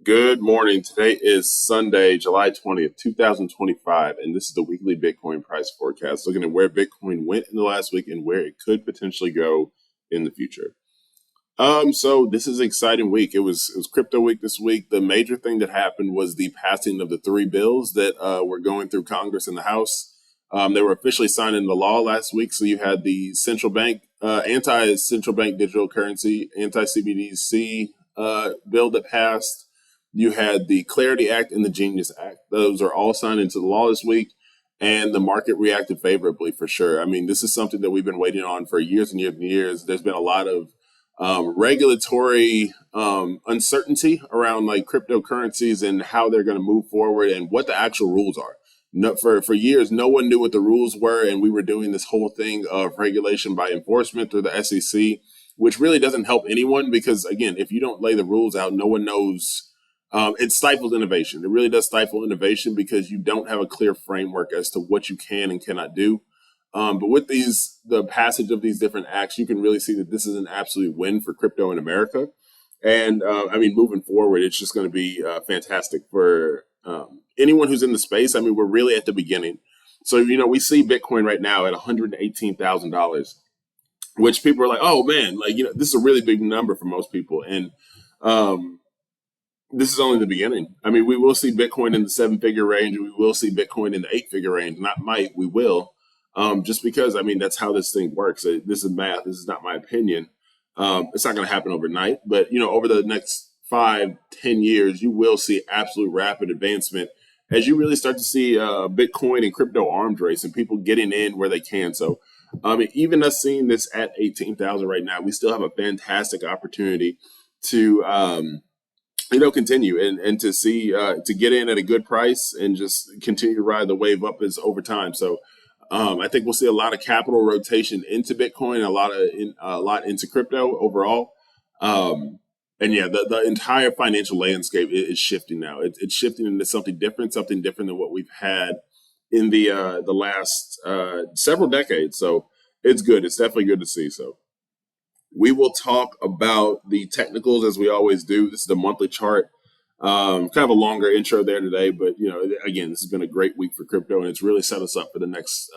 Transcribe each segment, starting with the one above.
Good morning. Today is Sunday, July 20th, 2025, and this is the weekly Bitcoin price forecast, looking at where Bitcoin went in the last week and where it could potentially go in the future. So this is an exciting week. It was crypto week this week. The major thing that happened was the passing of the three bills that were going through Congress and the House. They were officially signed into law last week. So you had the central bank, anti-central bank digital currency, anti-CBDC bill that passed. You had the Clarity Act and the Genius Act. Those are all signed into the law this week, and the market reacted favorably for sure. I mean, this is something that we've been waiting on for years and years and years. There's been a lot of regulatory uncertainty around like cryptocurrencies and how they're going to move forward and what the actual rules are. No, for years, no one knew what the rules were, and we were doing this whole thing of regulation by enforcement through the SEC, which really doesn't help anyone because, again, if you don't lay the rules out, no one knows. It stifles innovation. It really does stifle innovation because you don't have a clear framework as to what you can and cannot do. But with the passage of these different acts, you can really see that this is an absolute win for crypto in America. And I mean, moving forward, it's just going to be fantastic for anyone who's in the space. I mean, we're really at the beginning. So, we see Bitcoin right now at $118,000, which people are like, oh man, this is a really big number for most people. And this is only the beginning. I mean, we will see Bitcoin in the 7-figure range. We will see Bitcoin in the 8-figure range. We will. Just because, I mean, that's how this thing works. This is math. This is not my opinion. It's not going to happen overnight. But, over the next 5-10 years, you will see absolute rapid advancement as you really start to see Bitcoin and crypto arms race and people getting in where they can. So, even us seeing this at 18,000 right now, we still have a fantastic opportunity to continue and to see to get in at a good price and just continue to ride the wave up as over time. So I think we'll see a lot of capital rotation into Bitcoin, a lot into crypto overall. And yeah, the entire financial landscape is shifting now. It's shifting into something different than what we've had in the last several decades. So it's good. It's definitely good to see. So we will talk about the technicals as we always do. This is the monthly chart. Kind of a longer intro there today, but again, this has been a great week for crypto, and it's really set us up for the next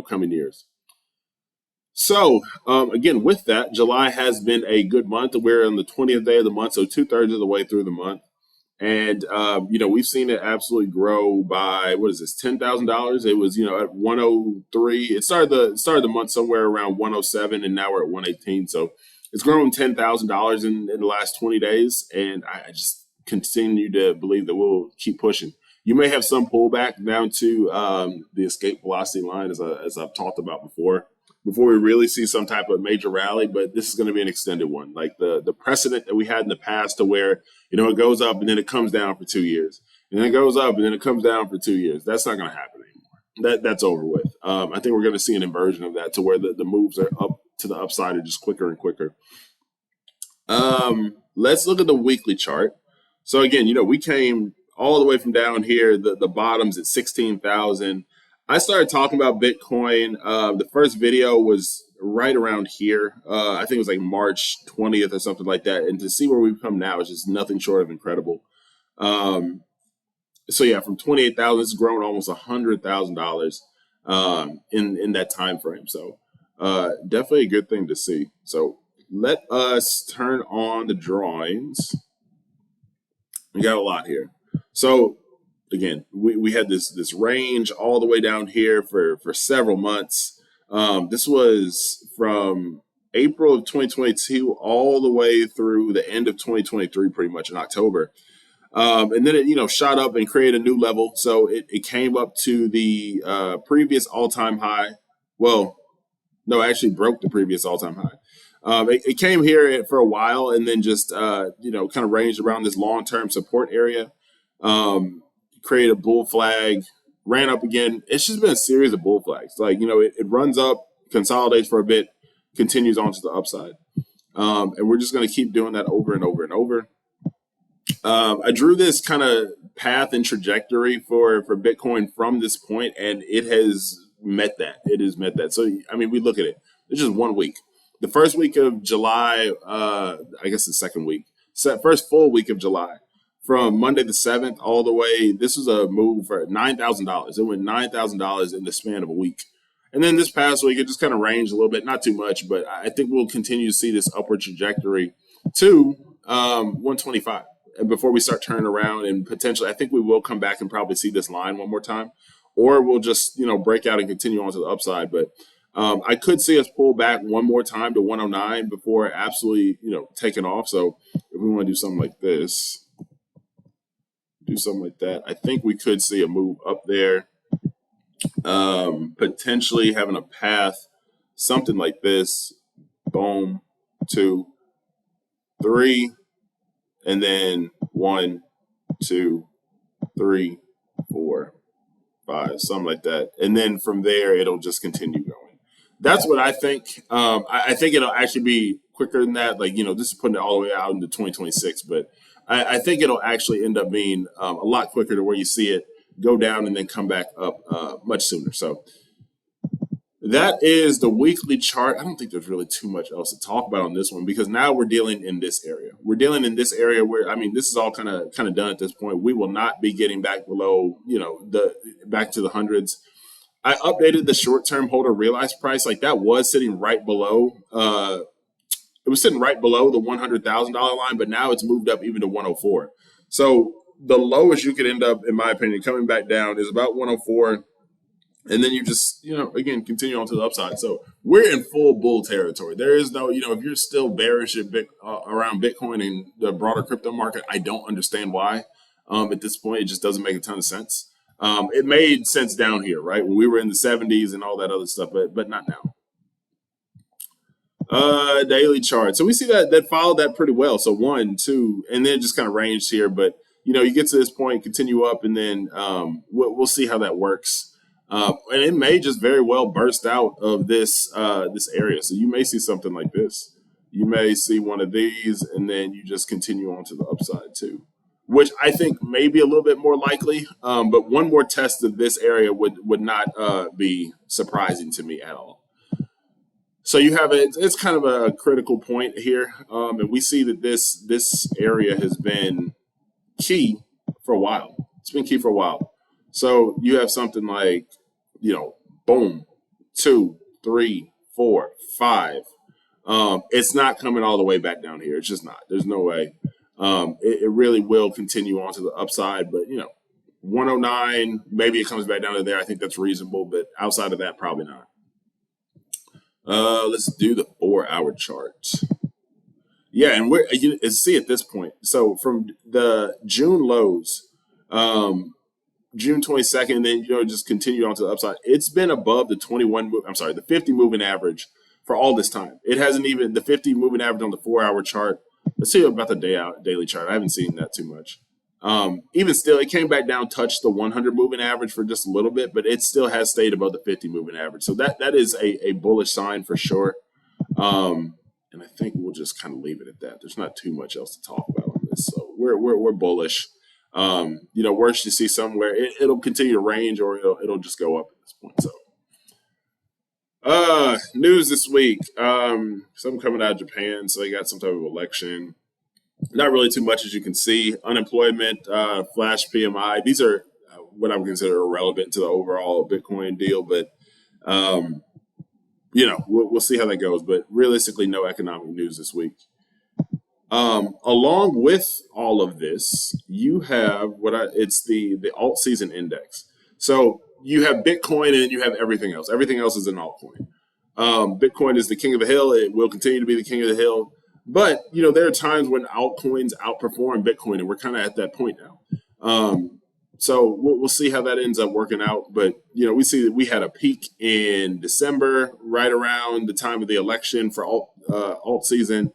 coming years. So again, with that, July has been a good month. We're on the 20th day of the month, so 2/3 of the way through the month. And we've seen it absolutely grow by $10,000. It was at 103. It started the month somewhere around 107, and now we're at 118. So it's grown $10,000 in the last 20 days, and I just continue to believe that we'll keep pushing. You may have some pullback down to the escape velocity line, as I've talked about before we really see some type of major rally, but this is going to be an extended one. Like the precedent that we had in the past to where, it goes up and then it comes down for 2 years. And then it goes up and then it comes down for 2 years. That's not going to happen anymore. That's over with. I think we're going to see an inversion of that to where the moves are up to the upside are just quicker and quicker. Let's look at the weekly chart. So again, we came all the way from down here, the bottoms at 16,000. I started talking about Bitcoin. The first video was right around here. I think it was like March 20th or something like that. And to see where we've come now is just nothing short of incredible. So yeah, from 28,000, it's grown almost $100,000 in that time frame. So definitely a good thing to see. So let us turn on the drawings. We got a lot here. So again, we had this range all the way down here for several months. This was from April of 2022 all the way through the end of 2023, pretty much in October. And then it shot up and created a new level. So it came up to the previous all-time high. Well, no, actually broke the previous all-time high. It came here for a while and then just kind of ranged around this long-term support area. Create a bull flag, ran up again. It's just been a series of bull flags. It runs up, consolidates for a bit, continues on to the upside. And we're just going to keep doing that over and over and over. I drew this kind of path and trajectory for Bitcoin from this point, and it has met that. It has met that. So, I mean, we look at it. It's just 1 week. The first week of July, I guess the second week, first full week of July. from Monday the 7th all the way. This was a move for $9,000. It went $9,000 in the span of a week. And then this past week, it just kind of ranged a little bit, not too much, but I think we'll continue to see this upward trajectory to 125 and before we start turning around. And potentially, I think we will come back and probably see this line one more time, or we'll just, break out and continue on to the upside. But I could see us pull back one more time to 109 before absolutely, taking off. So if we want to do something like this, do something like that, I think we could see a move up there. Potentially having a path, something like this, boom, 2, 3, and then 1, 2, 3, 4, 5, something like that. And then from there, it'll just continue going. That's what I think. I think it'll actually be quicker than that. Like, this is putting it all the way out into 2026, but I think it'll actually end up being a lot quicker to where you see it go down and then come back up much sooner. So that is the weekly chart. I don't think there's really too much else to talk about on this one because now we're dealing in this area. We're dealing in this area where, this is all kind of done at this point. We will not be getting back below, back to the hundreds. I updated the short-term holder realized price. Like that was sitting right below. It was sitting right below the $100,000 line, but now it's moved up even to 104. So the lowest you could end up, in my opinion, coming back down is about 104. And then you just, again, continue on to the upside. So we're in full bull territory. There is no, if you're still bearish around Bitcoin and the broader crypto market, I don't understand why. At this point, it just doesn't make a ton of sense. It made sense down here, right? When we were in the 70s and all that other stuff, but not now. Daily chart. So we see that followed that pretty well. So 1, 2, and then it just kind of ranged here. But, you get to this point, continue up, and then we'll see how that works. And it may just very well burst out of this area. So you may see something like this. You may see one of these, and then you just continue on to the upside too, which I think may be a little bit more likely. But one more test of this area would not be surprising to me at all. So you have it's kind of a critical point here, and we see that this area has been key for a while. It's been key for a while. So you have something like, boom, 2, 3, 4, 5. It's not coming all the way back down here. It's just not. There's no way. It really will continue on to the upside, but 109, maybe it comes back down to there. I think that's reasonable, but outside of that, probably not. Let's do the 4-hour chart. Yeah, and see at this point. So from the June lows, June 22nd, then just continue on to the upside. It's been above the 50 moving average for all this time. It hasn't even the 50 moving average on the 4-hour chart. Let's see about the daily chart. I haven't seen that too much. Even still, it came back down, touched the 100 moving average for just a little bit, but it still has stayed above the 50 moving average. So that is a bullish sign for sure. And I think we'll just kind of leave it at that. There's not too much else to talk about on this. So we're bullish. Worst you see somewhere, it'll continue to range or it'll just go up at this point. So news this week. Something coming out of Japan. So they got some type of election. Not really too much, as you can see. Unemployment, flash PMI. These are what I would consider irrelevant to the overall Bitcoin deal, but we'll see how that goes. But realistically, no economic news this week. Along with all of this, you have it's the alt season index. So you have Bitcoin and you have everything else. Everything else is an altcoin. Bitcoin is the king of the hill. It will continue to be the king of the hill. But, there are times when altcoins outperform Bitcoin, and we're kind of at that point now. So we'll see how that ends up working out. But, we see that we had a peak in December, right around the time of the election for alt season.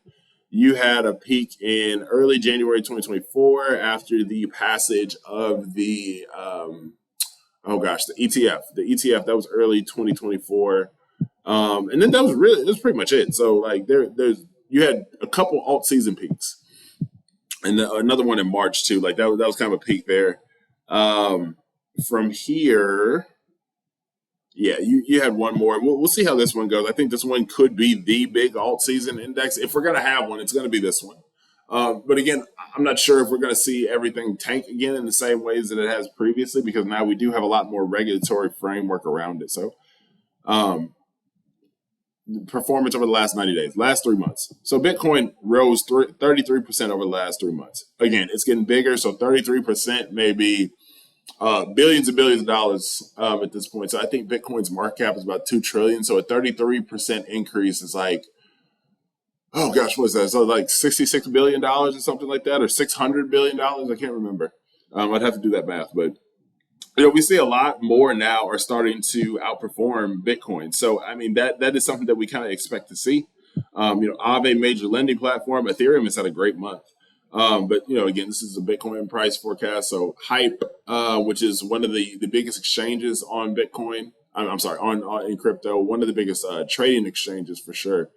You had a peak in early January 2024 after the passage of the ETF. The ETF, that was early 2024. And then that was pretty much it. So, like, you had a couple alt season peaks, and another one in March too. Like that was kind of a peak there. From here, yeah, you had one more. We'll see how this one goes. I think this one could be the big alt season index. If we're gonna have one, it's gonna be this one. But again, I'm not sure if we're going to see everything tank again in the same ways that it has previously, because now we do have a lot more regulatory framework around it. So, um, performance over the last 90 days, last 3 months. So Bitcoin rose 33% over the last 3 months. Again, it's getting bigger. So 33% may be billions and billions of dollars at this point. So I think Bitcoin's market cap is about 2 trillion. So a 33% increase is like, oh gosh, what is that? So like $66 billion or something like that, or $600 billion. I can't remember. I'd have to do that math, but we see a lot more now are starting to outperform Bitcoin. So, I mean, that is something that we kind of expect to see. Aave, major lending platform, Ethereum has had a great month. But, again, this is a Bitcoin price forecast. So Hype, which is one of the biggest exchanges on Bitcoin, I'm sorry, on in crypto, one of the biggest trading exchanges for sure,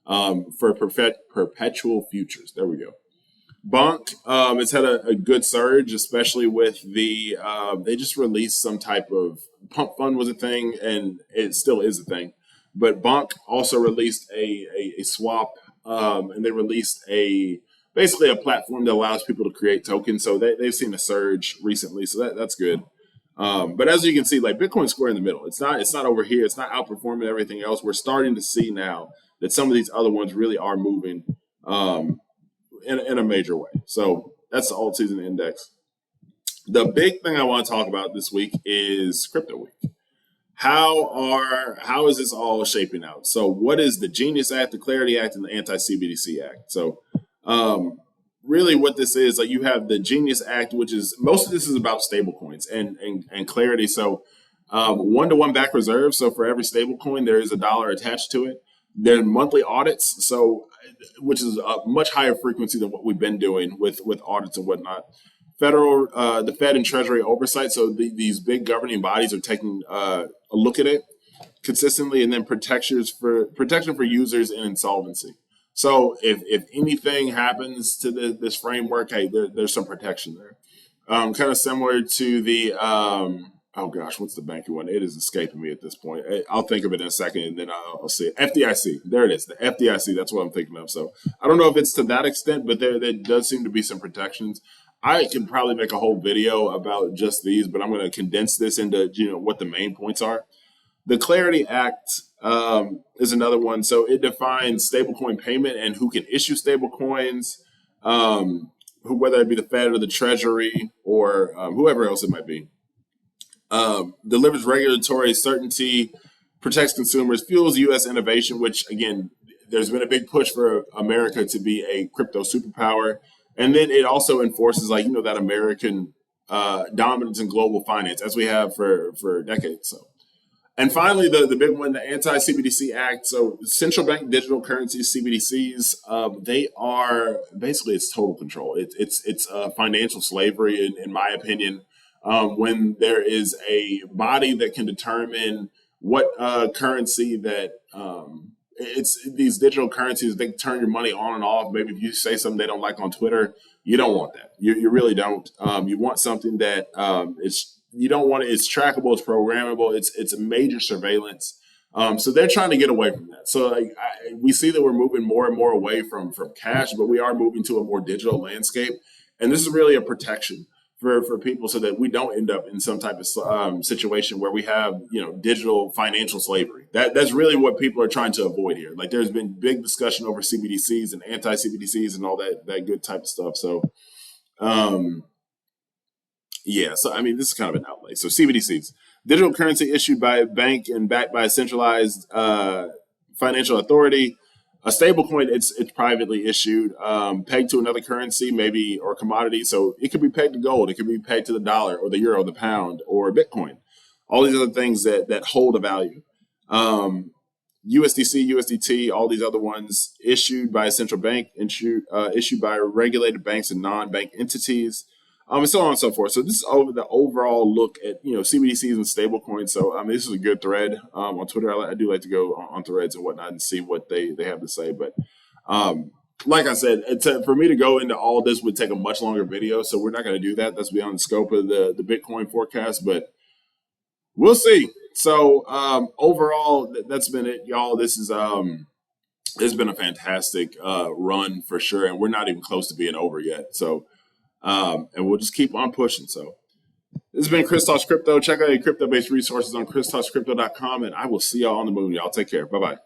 for perpetual futures. There we go. Bonk, it's had a good surge, especially with they just released some type of pump fund was a thing, and it still is a thing. But Bonk also released a swap, and they released basically a platform that allows people to create tokens. So they've seen a surge recently, so that's good. But as you can see, like Bitcoin's square in the middle. It's not over here. It's not outperforming everything else. We're starting to see now that some of these other ones really are moving. In a major way. So that's the alt season index. The big thing I want to talk about this week is crypto week. How is this all shaping out? So what is the Genius Act, the Clarity Act, and the Anti-CBDC Act? So really what this is, like you have the Genius Act, which is most of this is about stable coins and Clarity. So 1-to-1 back reserve. So for every stable coin, there is $1 attached to it. There are monthly audits, which is a much higher frequency than what we've been doing with audits and whatnot. The Fed and Treasury oversight. So these big governing bodies are taking a look at it consistently, and then protection for users in insolvency. So if anything happens to this framework, hey, there's some protection there. Kind of similar to the oh gosh, what's the banking one? It is escaping me at this point. I'll think of it in a second, and then I'll see it. FDIC. There it is. The FDIC. That's what I'm thinking of. So I don't know if it's to that extent, but there does seem to be some protections. I can probably make a whole video about just these, but I'm going to condense this into what the main points are. The Clarity Act is another one. So it defines stablecoin payment and who can issue stablecoins, whether it be the Fed or the Treasury or whoever else it might be. Delivers regulatory certainty, protects consumers, fuels U.S. innovation, which, again, there's been a big push for America to be a crypto superpower. And then it also enforces, that American dominance in global finance, as we have for decades. So, and finally, the big one, the Anti-CBDC Act. So central bank digital currencies, CBDCs, they are basically, it's total control. It's financial slavery, in my opinion. When there is a body that can determine what currency that it's these digital currencies, they turn your money on and off. Maybe if you say something they don't like on Twitter, you don't want that. You really don't. You want something that you don't want it. It's trackable, it's programmable, it's a major surveillance. So they're trying to get away from that. So we see that we're moving more and more away from cash, but we are moving to a more digital landscape. And this is really a protection for people so that we don't end up in some type of situation where we have, digital financial slavery. That's really what people are trying to avoid here. Like there's been big discussion over CBDCs and anti-CBDCs and all that good type of stuff. So, yeah, so I mean, this is kind of an outlay. So CBDCs, digital currency issued by a bank and backed by a centralized financial authority. A stablecoin, it's privately issued, pegged to another currency, maybe, or commodity. So it could be pegged to gold, it could be pegged to the dollar or the euro, the pound, or Bitcoin. All these other things that hold a value. USDC, USDT, all these other ones issued by a central bank, issued by regulated banks and non-bank entities. And so on and so forth. So this is the overall look at CBDCs and stablecoins. So I mean, this is a good thread on Twitter. I do like to go on threads and whatnot and see what they have to say. But like I said, for me to go into all this would take a much longer video. So we're not going to do that. That's beyond the scope of the Bitcoin forecast. But we'll see. So overall, that's been it, y'all. This is it's been a fantastic run for sure, and we're not even close to being over yet. So, and we'll just keep on pushing. So, this has been Chris Talks Crypto. Check out your crypto-based resources on christalkscrypto.com, and I will see y'all on the moon. Y'all take care. Bye-bye.